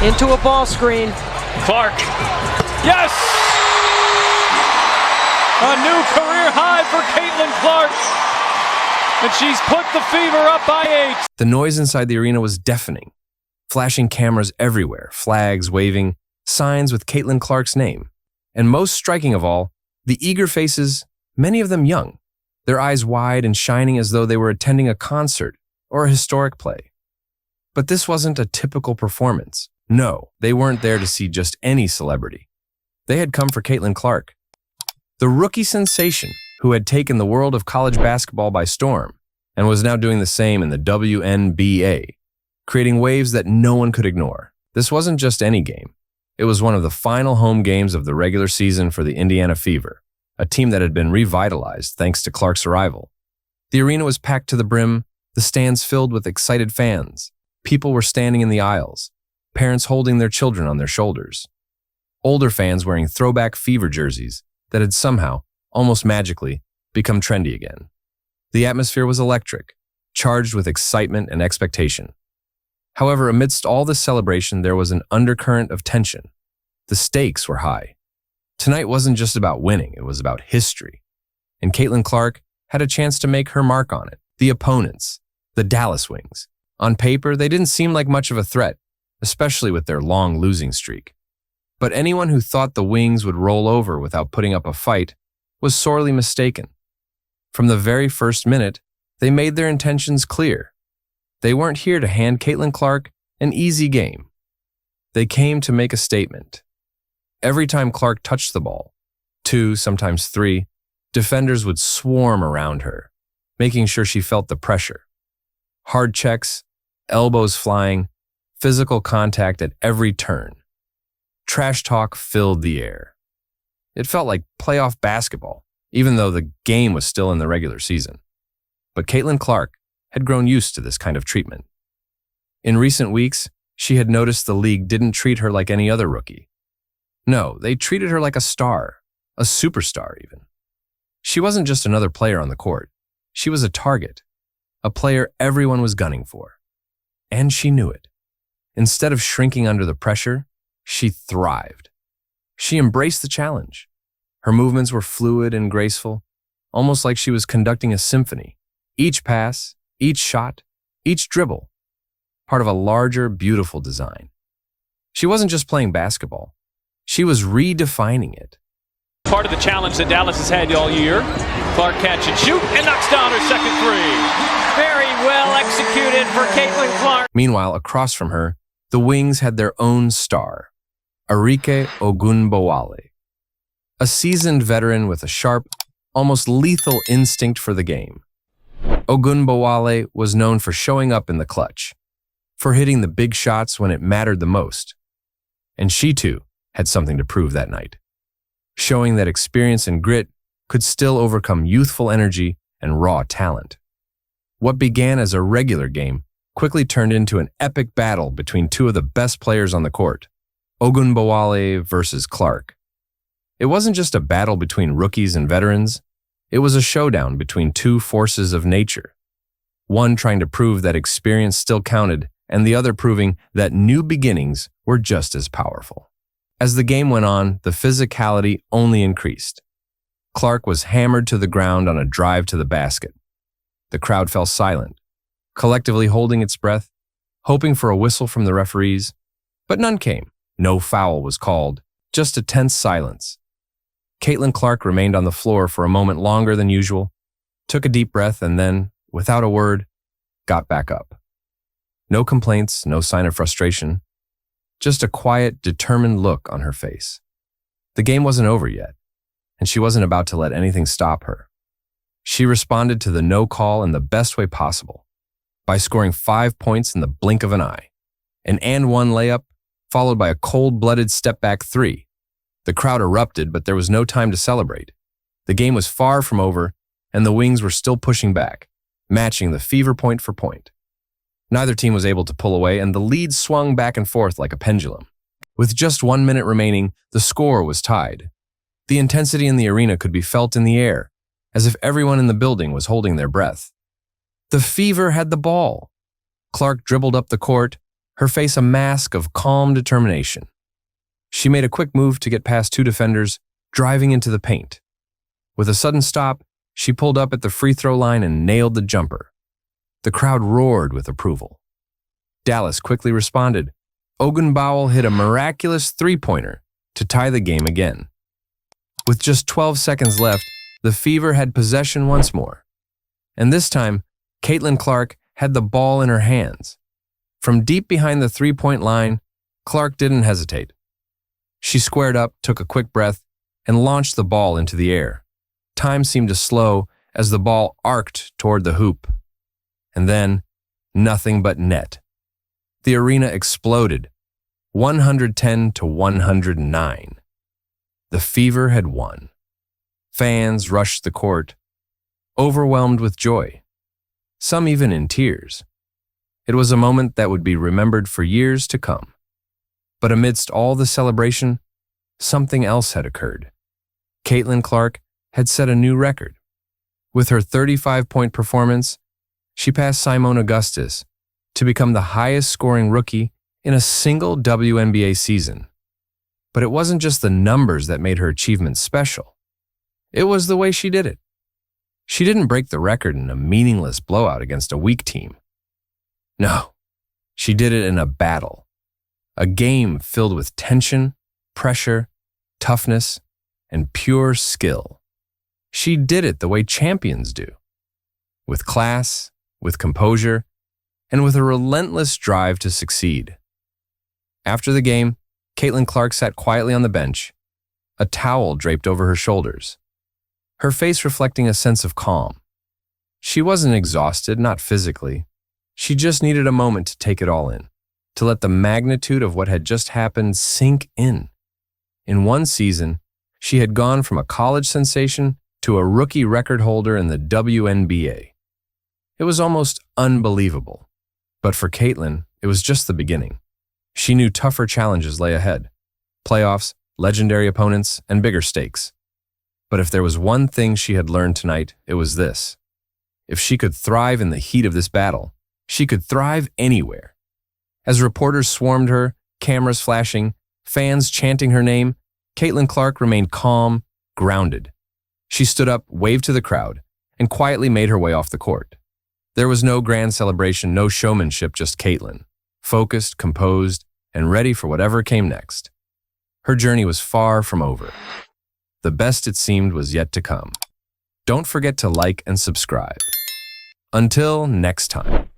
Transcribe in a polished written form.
Into a ball screen. Clark. Yes! A new career high for Caitlin Clark. And she's put the Fever up by 8. The noise inside the arena was deafening. Flashing cameras everywhere, flags waving, signs with Caitlin Clark's name. And most striking of all, the eager faces, many of them young, their eyes wide and shining as though they were attending a concert or a historic play. But this wasn't a typical performance. No, they weren't there to see just any celebrity. They had come for Caitlin Clark, the rookie sensation who had taken the world of college basketball by storm and was now doing the same in the WNBA, creating waves that no one could ignore. This wasn't just any game. It was one of the final home games of the regular season for the Indiana Fever, a team that had been revitalized thanks to Clark's arrival. The arena was packed to the brim, the stands filled with excited fans. People were standing in the aisles, parents holding their children on their shoulders. Older fans wearing throwback Fever jerseys that had somehow, almost magically, become trendy again. The atmosphere was electric, charged with excitement and expectation. However, amidst all this celebration, there was an undercurrent of tension. The stakes were high. Tonight wasn't just about winning, it was about history. And Caitlin Clark had a chance to make her mark on it. The opponents, the Dallas Wings. On paper, they didn't seem like much of a threat, especially with their long losing streak. But anyone who thought the Wings would roll over without putting up a fight was sorely mistaken. From the very first minute, they made their intentions clear. They weren't here to hand Caitlin Clark an easy game. They came to make a statement. Every time Clark touched the ball, 2, sometimes 3, defenders would swarm around her, making sure she felt the pressure. Hard checks, elbows flying, physical contact at every turn. Trash talk filled the air. It felt like playoff basketball, even though the game was still in the regular season. But Caitlin Clark had grown used to this kind of treatment. In recent weeks, she had noticed the league didn't treat her like any other rookie. No, they treated her like a star, a superstar even. She wasn't just another player on the court. She was a target, a player everyone was gunning for. And she knew it. Instead of shrinking under the pressure, she thrived. She embraced the challenge. Her movements were fluid and graceful, almost like she was conducting a symphony. Each pass, each shot, each dribble, part of a larger, beautiful design. She wasn't just playing basketball. She was redefining it. Part of the challenge that Dallas has had all year. Clark catch and shoot and knocks down her second 3. Very well executed for Caitlin Clark. Meanwhile, across from her, the Wings had their own star, Arike Ogunbowale, a seasoned veteran with a sharp, almost lethal instinct for the game. Ogunbowale was known for showing up in the clutch, for hitting the big shots when it mattered the most. And she, too, had something to prove that night, showing that experience and grit could still overcome youthful energy and raw talent. What began as a regular game quickly turned into an epic battle between 2 of the best players on the court, Ogunbowale versus Clark. It wasn't just a battle between rookies and veterans. It was a showdown between 2 forces of nature, one trying to prove that experience still counted and the other proving that new beginnings were just as powerful. As the game went on, the physicality only increased. Clark was hammered to the ground on a drive to the basket. The crowd fell silent, collectively holding its breath, hoping for a whistle from the referees, but none came. No foul was called, just a tense silence. Caitlin Clark remained on the floor for a moment longer than usual, took a deep breath, and then, without a word, got back up. No complaints, no sign of frustration, just a quiet, determined look on her face. The game wasn't over yet, and she wasn't about to let anything stop her. She responded to the no call in the best way possible, by scoring 5 points in the blink of an eye, an and-one layup, followed by a cold-blooded step-back 3. The crowd erupted, but there was no time to celebrate. The game was far from over, and the Wings were still pushing back, matching the Fever point for point. Neither team was able to pull away, and the lead swung back and forth like a pendulum. With just 1 minute remaining, the score was tied. The intensity in the arena could be felt in the air, as if everyone in the building was holding their breath. The Fever had the ball. Clark dribbled up the court, her face a mask of calm determination. She made a quick move to get past two defenders, driving into the paint. With a sudden stop, she pulled up at the free throw line and nailed the jumper. The crowd roared with approval. Dallas quickly responded. Ogunbowale hit a miraculous three-pointer to tie the game again. With just 12 seconds left, the Fever had possession once more. And this time, Caitlin Clark had the ball in her hands. From deep behind the three-point line, Clark didn't hesitate. She squared up, took a quick breath, and launched the ball into the air. Time seemed to slow as the ball arced toward the hoop. And then, nothing but net. The arena exploded, 110 to 109. The Fever had won. Fans rushed the court, overwhelmed with joy, some even in tears. It was a moment that would be remembered for years to come. But amidst all the celebration, something else had occurred. Caitlin Clark had set a new record. With her 35-point performance, she passed Simone Augustus to become the highest-scoring rookie in a single WNBA season. But it wasn't just the numbers that made her achievement special. It was the way she did it. She didn't break the record in a meaningless blowout against a weak team. No, she did it in a battle. A game filled with tension, pressure, toughness, and pure skill. She did it the way champions do. With class, with composure, and with a relentless drive to succeed. After the game, Caitlin Clark sat quietly on the bench, a towel draped over her shoulders, her face reflecting a sense of calm. She wasn't exhausted, not physically. She just needed a moment to take it all in, to let the magnitude of what had just happened sink in. In one season, she had gone from a college sensation to a rookie record holder in the WNBA. It was almost unbelievable. But for Caitlin, it was just the beginning. She knew tougher challenges lay ahead. Playoffs, legendary opponents, and bigger stakes. But if there was one thing she had learned tonight, it was this. If she could thrive in the heat of this battle, she could thrive anywhere. As reporters swarmed her, cameras flashing, fans chanting her name, Caitlin Clark remained calm, grounded. She stood up, waved to the crowd, and quietly made her way off the court. There was no grand celebration, no showmanship, just Caitlin, focused, composed, and ready for whatever came next. Her journey was far from over. The best it seemed was yet to come. Don't forget to like and subscribe. Until next time.